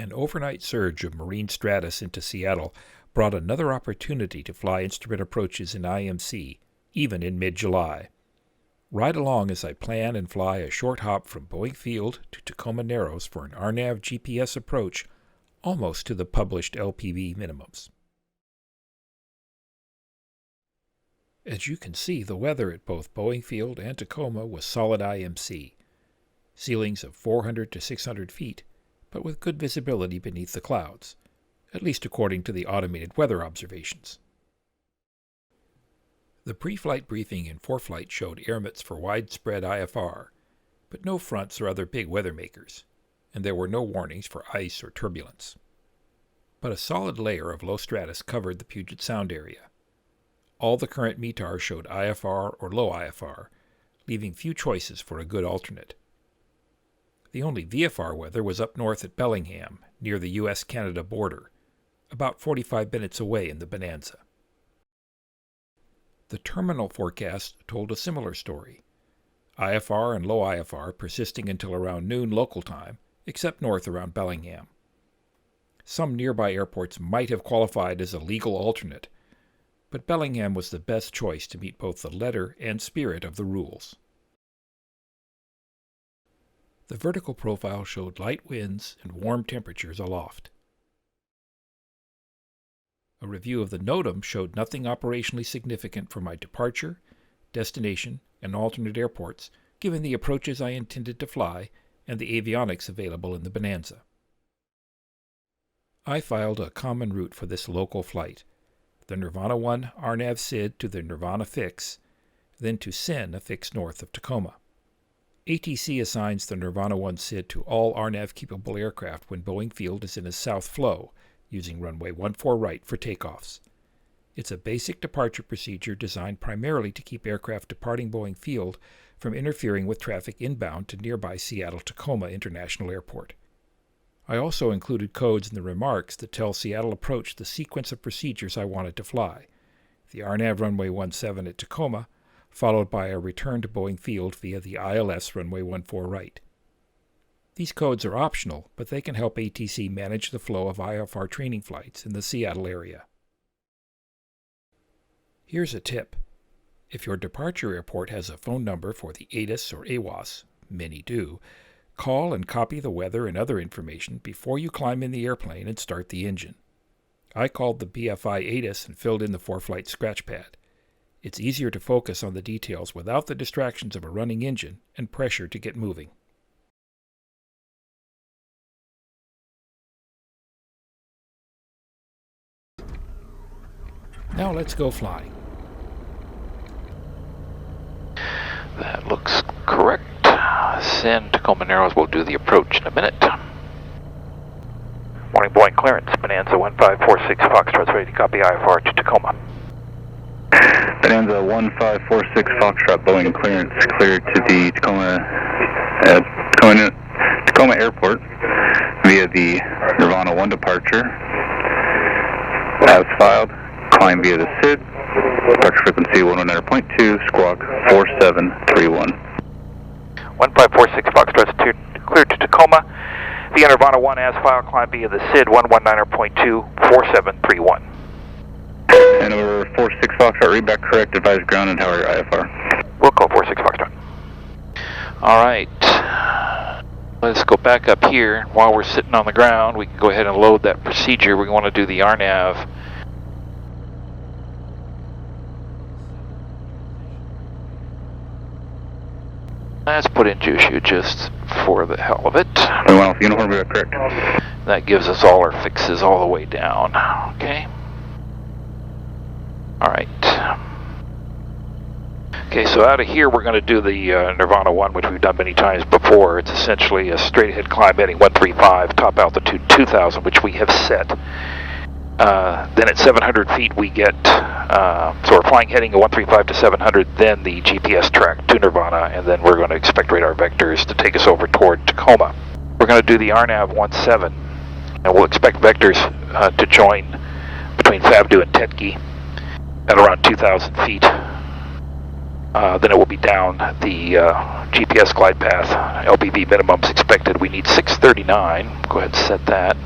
An overnight surge of marine stratus into Seattle brought another opportunity to fly instrument approaches in IMC, even in mid-July. Ride along as I plan and fly a short hop from Boeing Field to Tacoma Narrows for an RNAV GPS approach almost to the published LPV minimums. As you can see, the weather at both Boeing Field and Tacoma was solid IMC, ceilings of 400 to 600 feet, but with good visibility beneath the clouds, at least according to the automated weather observations. The pre-flight briefing in ForeFlight showed airmets for widespread IFR, but no fronts or other big weather makers, and there were no warnings for ice or turbulence. But a solid layer of low stratus covered the Puget Sound area. All the current METAR showed IFR or low IFR, leaving few choices for a good alternate. The only VFR weather was up north at Bellingham, near the U.S.-Canada border, about 45 minutes away in the Bonanza. The terminal forecast told a similar story. IFR and low IFR persisting until around noon local time, except north around Bellingham. Some nearby airports might have qualified as a legal alternate, but Bellingham was the best choice to meet both the letter and spirit of the rules. The vertical profile showed light winds and warm temperatures aloft. A review of the NOTAM showed nothing operationally significant for my departure, destination, and alternate airports, given the approaches I intended to fly and the avionics available in the Bonanza. I filed a common route for this local flight, the Nirvana 1 RNAV SID to the Nirvana fix, then to SIN, a fix north of Tacoma. ATC assigns the Nirvana 1 SID to all RNAV-capable aircraft when Boeing Field is in a south flow, using runway 14 right for takeoffs. It's a basic departure procedure designed primarily to keep aircraft departing Boeing Field from interfering with traffic inbound to nearby Seattle-Tacoma International Airport. I also included codes in the remarks that tell Seattle Approach the sequence of procedures I wanted to fly. The RNAV runway 17 at Tacoma, followed by a return to Boeing Field via the ILS runway 14 right. These codes are optional, but they can help ATC manage the flow of IFR training flights in the Seattle area. Here's a tip. If your departure airport has a phone number for the ATIS or AWOS, many do, call and copy the weather and other information before you climb in the airplane and start the engine. I called the BFI ATIS and filled in the ForeFlight scratch pad. It's easier to focus on the details without the distractions of a running engine and pressure to get moving. Now let's go flying. That looks correct. SIN Tacoma Narrows will do the approach in a minute. Morning Boeing clearance, Bonanza 1546 Foxtrot ready to copy IFR to Tacoma. Bonanza 1546 Foxtrot Boeing clearance cleared to the Tacoma Airport via the Nirvana 1 departure. As filed, climb via the SID, departure frequency 109.2, squawk 4731. 1546 Foxtrot cleared to Tacoma via Nirvana 1 as filed, climb via the SID 119.2, 4731. And over 46 Foxtrot, read back correct, advise ground and tower IFR. We'll call 46 Foxtrot. Alright, let's go back up here. While we're sitting on the ground, we can go ahead and load that procedure. We want to do the RNAV. Let's put in Jushu just for the hell of it. We went off uniform, read back correct. That gives us all our fixes all the way down. Okay. Alright. Okay, so out of here we're going to do the Nirvana 1, which we've done many times before. It's essentially a straight ahead climb heading 135, top altitude 2000, which we have set. Then at 700 feet we get, so we're flying heading at 135 to 700, then the GPS track to Nirvana, and then we're going to expect radar vectors to take us over toward Tacoma. We're going to do the RNAV 17, and we'll expect vectors to join between Fabdu and Tetke at around 2,000 feet. Then it will be down the GPS glide path. LBV minimums expected. We need 639. Go ahead and set that.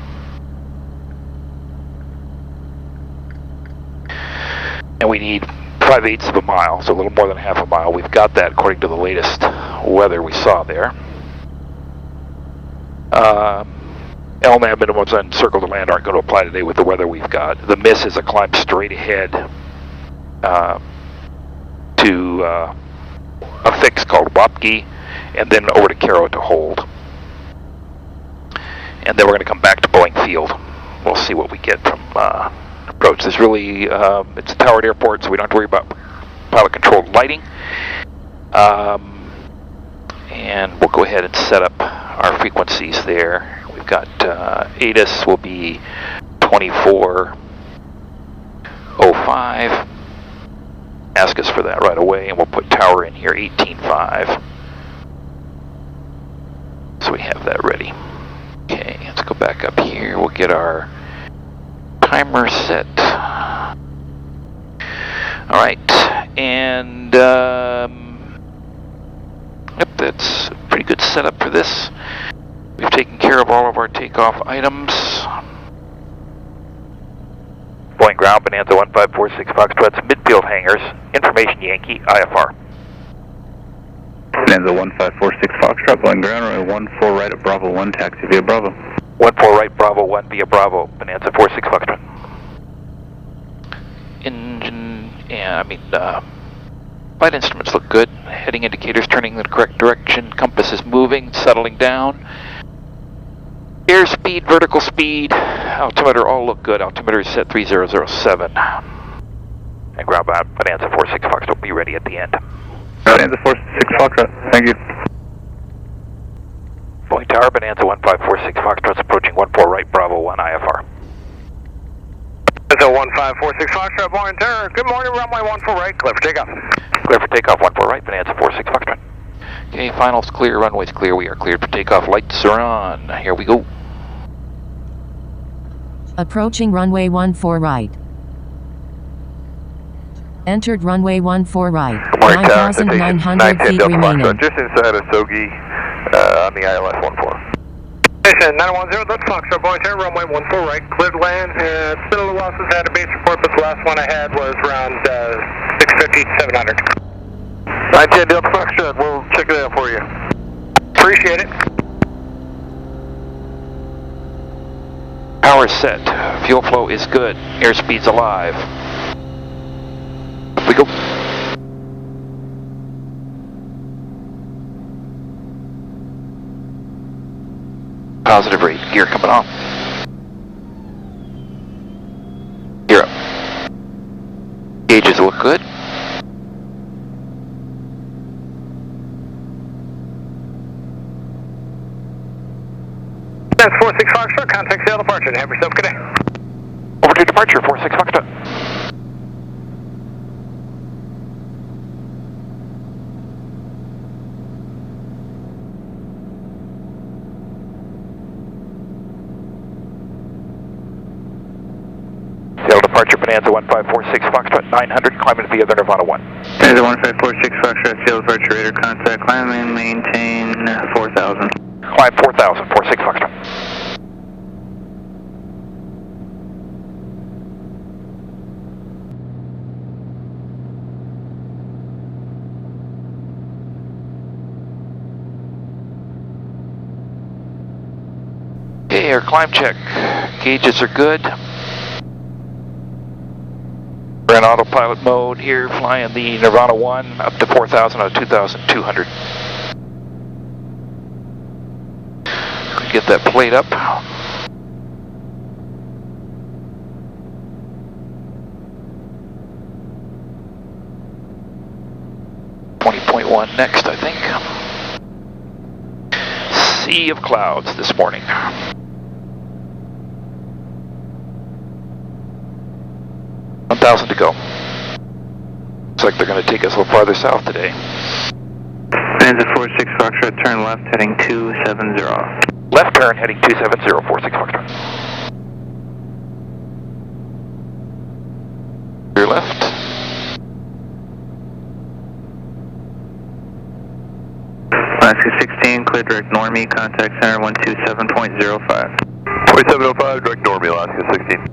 And we need 5/8 of a mile, so a little more than half a mile. We've got that according to the latest weather we saw there. LNAV minimums on circle to land aren't going to apply today with the weather we've got. The miss is a climb straight ahead to a fix called Wapke, and then over to Caro to hold. And then we're going to come back to Boeing Field. We'll see what we get from approach. There's really, it's a towered airport, so we don't have to worry about pilot-controlled lighting. And we'll go ahead and set up our frequencies there. We've got ATIS will be 2405. Ask us for that right away, and we'll put tower in here, 18.5. So we have that ready. Okay, let's go back up here. We'll get our timer set. All right, and yep, that's a pretty good setup for this. We've taken care of all of our takeoff items. Boeing ground, Bonanza 1546 Foxtrot's midfield hangars. Information Yankee, IFR. Bonanza 1546 Foxtrot, Boeing ground, runway 14 right at Bravo 1, taxi via Bravo. 14 right, Bravo 1 via Bravo, Bonanza 46 Foxtrot. Engine, yeah, flight instruments look good. Heading indicators turning in the correct direction. Compass is moving, settling down. Airspeed, vertical speed, altimeter all look good. Altimeter is set 3007. And ground bound, Bonanza 46 Foxtrot will be ready at the end. Bonanza 46 Foxtrot, thank you. Boeing Tower, Bonanza 1546 Foxtrot's approaching 14 right, Bravo 1 IFR. Bonanza 1546 Foxtrot, Boeing Tower. Good morning, runway 14 right, clear for takeoff. Clear for takeoff, 14 right, Bonanza 46 Foxtrot. Okay, finals clear, runway's clear, we are cleared for takeoff, lights are on. Here we go. Approaching runway 14 right. Entered runway 14 right. 9,900 feet remaining. Just inside of Sogi on the ILS 14. Station 910, that's Foxtrot, Boeing Tower, runway 14 right, cleared to land. It's been a little while since I had a base report, but the last one I had was around 650 to 700. 910 Delta Foxtrot, we'll check it out for you. Appreciate it. Power set, fuel flow is good, airspeed's alive. Up we go. Positive rate, gear coming off. Gear up. Gauges look good. That's 46 Foxtrot, contact sail departure. Have yourself a good day. Over to departure, 46 Foxtrot. Sail departure, Bonanza 1546 Foxtrot, 900, climbing via the Nirvana 1. Bonanza 1546 Foxtrot, sail departure, radar contact, climb and maintain 4,000. Climb 4,000, 46 Foxtrot. Okay, our climb check. Gauges are good. We're in autopilot mode here, flying the Nirvana 1 up to 4,000 out of 2,200. Get that plate up. .1 next, I think. Sea of clouds this morning. $1,000 to go. Looks like they're going to take us a little farther south today. Bonanza 46 Foxtrot, turn left heading 270. Left turn heading 270, 46 Foxtrot. Your left. Alaska 16, clear direct Normie, contact center 127.05. 2705, direct Normie, Alaska 16.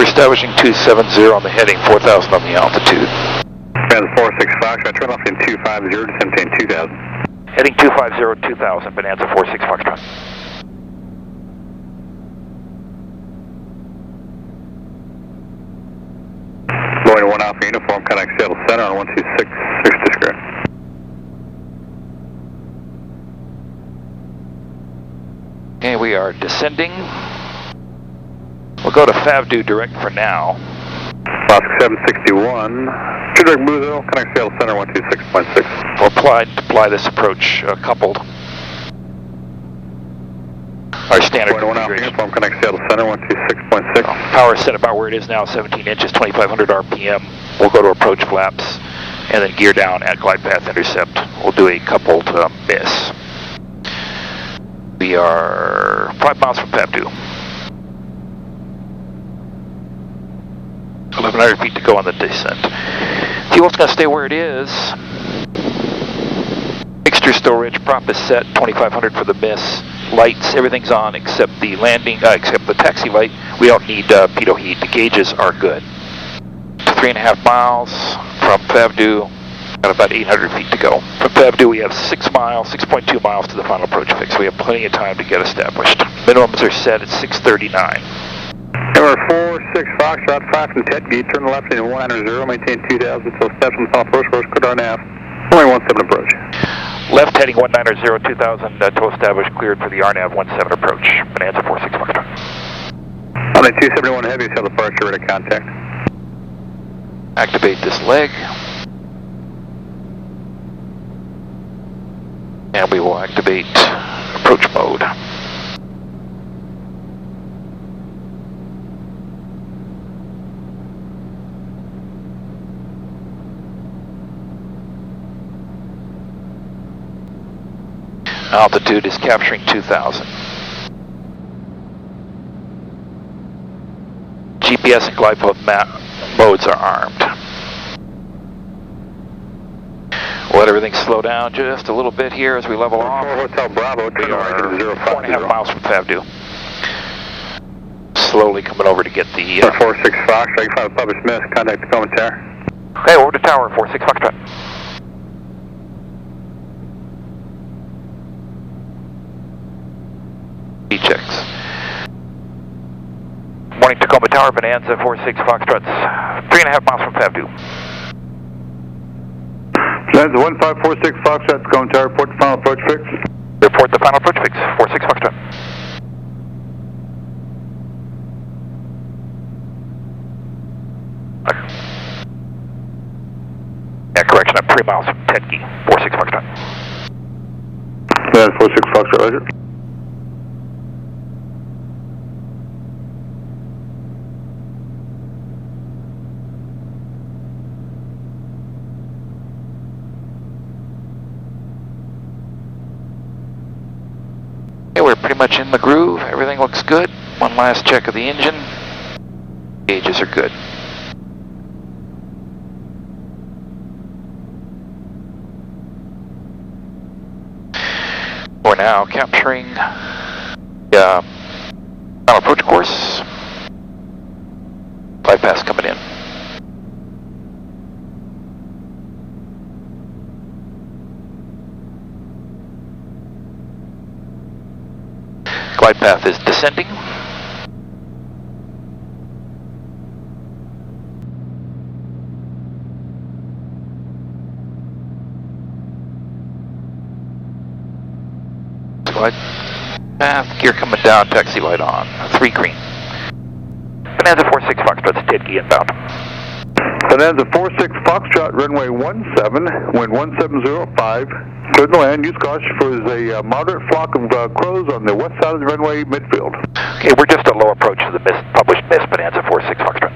establishing 270 on the heading, 4,000 on the altitude. Bonanza 46 Foxtrot, turn left in 250, descend 2000. Heading 250, 2000, Bonanza 46 Foxtrot. Boeing 1 Alpha Uniform, contact Seattle Center on 126, 6 discreet. Okay, we are descending. We'll go to FAVDU direct for now. Fox 761, direct Blue Hill, connect Seattle Center 126.6. We'll apply this approach coupled. Our standard Boeing 1 Alpha configuration. Uniform, connect Seattle Center 126.6. Power set about where it is now, 17 inches, 2,500 RPM. We'll go to approach flaps and then gear down at glide path intercept. We'll do a coupled miss. We are 5 miles from FAVDU. 1,100 feet to go on the descent. Fuel's going to stay where it is. Mixture storage, prop is set, 2,500 for the miss. Lights, everything's on except the landing, except the taxi light. We don't need pitot heat. The gauges are good. 3.5 miles from FAVDU. Got about 800 feet to go. From FAVDU we have 6 miles, 6.2 miles to the final approach fix. We have plenty of time to get established. Minimums are set at 6:39. Number 46 Foxtrot, 5 from Tetgate, turn left in 190, maintain 2000 until steps on the final approach course, clear RNAV. Only 17 approach. Left heading 190, 2000 to establish, cleared for the RNAV 17 approach. Bonanza 46 Foxtrot. On the 271 heavy, have departure ready to contact. Activate this leg. And we will activate approach mode. Altitude is capturing 2,000. GPS and glide path modes are armed. We'll let everything slow down just a little bit here as we level off. Hotel Bravo, turn We are right to 050. 4.5 miles from FAVDU. Slowly coming over to get the... 46 Fox, you find a published miss, contact Tacoma Tower. Okay, over to tower, 46 Foxtrot. Checks. Morning Tacoma Tower, Bonanza 46 Foxtrots, 3.5 miles from FAVDU. Bonanza 1546 Foxtrot, Tacoma Tower, report the final approach fix. Report the final approach fix, 46 Foxtrot. Yeah, correction, I'm 3 miles from Tetke, 46 Foxtrot. Bonanza 46 Foxtrot, roger. We're pretty much in the groove. Everything looks good. One last check of the engine. Gauges are good. We're now capturing the final approach course. Bypass coming in. Glide path is descending. Glide path, gear coming down, taxi light on, 3 green. Bonanza 46 Foxtrot, Tetke inbound. Bonanza 46 Foxtrot, runway 17, wind 1705. Cleared the land, use caution for a moderate flock of crows on the west side of the runway midfield. Okay, we're just a low approach to the published miss, Bonanza 46 Foxtrot.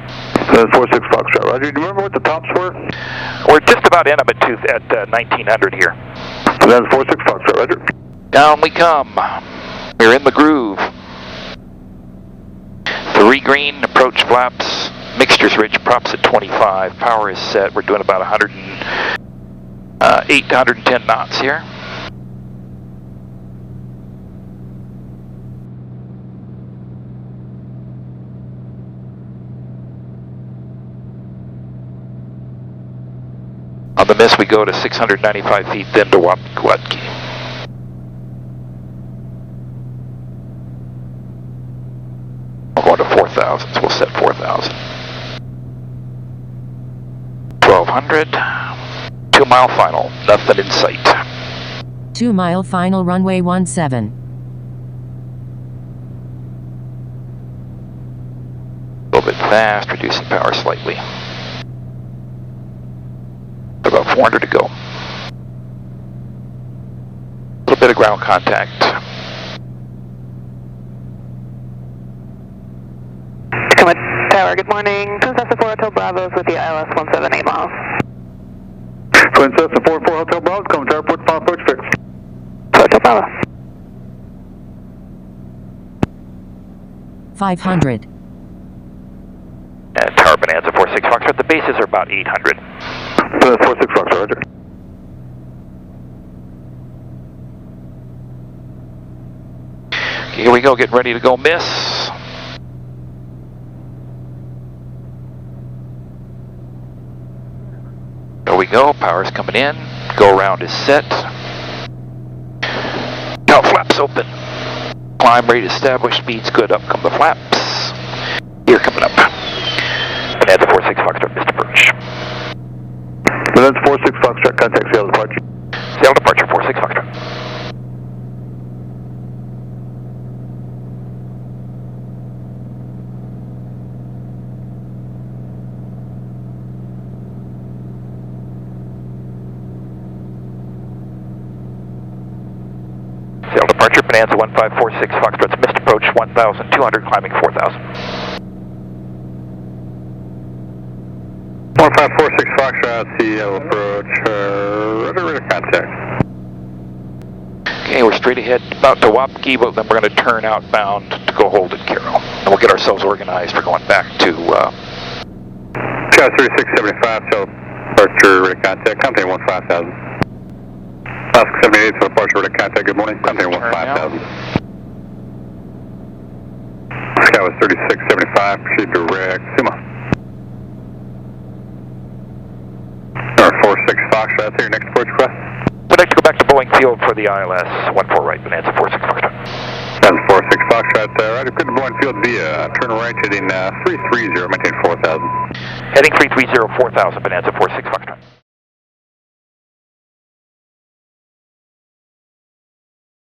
Bonanza 46 Foxtrot, roger. Do you remember what the tops were? We're just about in at 1900 here. Bonanza 46 Foxtrot, roger. Down we come. We're in the groove. 3 green, approach flaps, mixtures rich, props at 25. Power is set. We're doing about 108 to 110 knots here. the miss, we go to 695 feet, then to Wapki. We're going to 4,000, so we'll set 4,000. 1,200, 2 mile final, nothing in sight. 2 mile final runway 17. A little bit fast, reducing power slightly. About 400 to go. A little bit of ground contact. Tacoma Tower, good morning. Princess 4 Hotel Bravos with the ILS 178 miles. Princess 44 Hotel Bravo, Tacoma Tower, port final approach fixed. Hotel Bravo. 500. And Tower Bonanza 46 Foxtrot, the bases are about 800. 46 Foxtrot, roger. Okay, here we go, getting ready to go miss. There we go, power's coming in, go around is set. Now flaps open. Climb rate established, speed's good, up come the flaps. Here coming up. Bonanza 46 Foxtrot, missed approach. Bonanza 46 Foxtrot, contact sail departure. Sail departure 46 Foxtrot. Sail departure, Bonanza 1546 Foxtrot's missed approach 1,200, climbing 4,000. 1546 Foxtrot, CL approach, rudder contact. Okay, we're straight ahead about to Wapki, but then we're going to turn outbound to go hold at Carroll. And we'll get ourselves organized for going back to... Scott 3675, CL departure, rudder contact, company 15,000. Alaska 78, so departure rudder contact, good morning, company 15,000. Scott was 3675, proceed direct, Suma. 46 Foxtrot, that's your next approach request. We'd like to go back to Boeing Field for the ILS 14 right, Bonanza 46 Foxtrot. Bonanza 46 Foxtrot, right, good to Boeing Field via, turn right heading 330, maintain 4,000. Heading 330, 4,000, Bonanza 46 Foxtrot.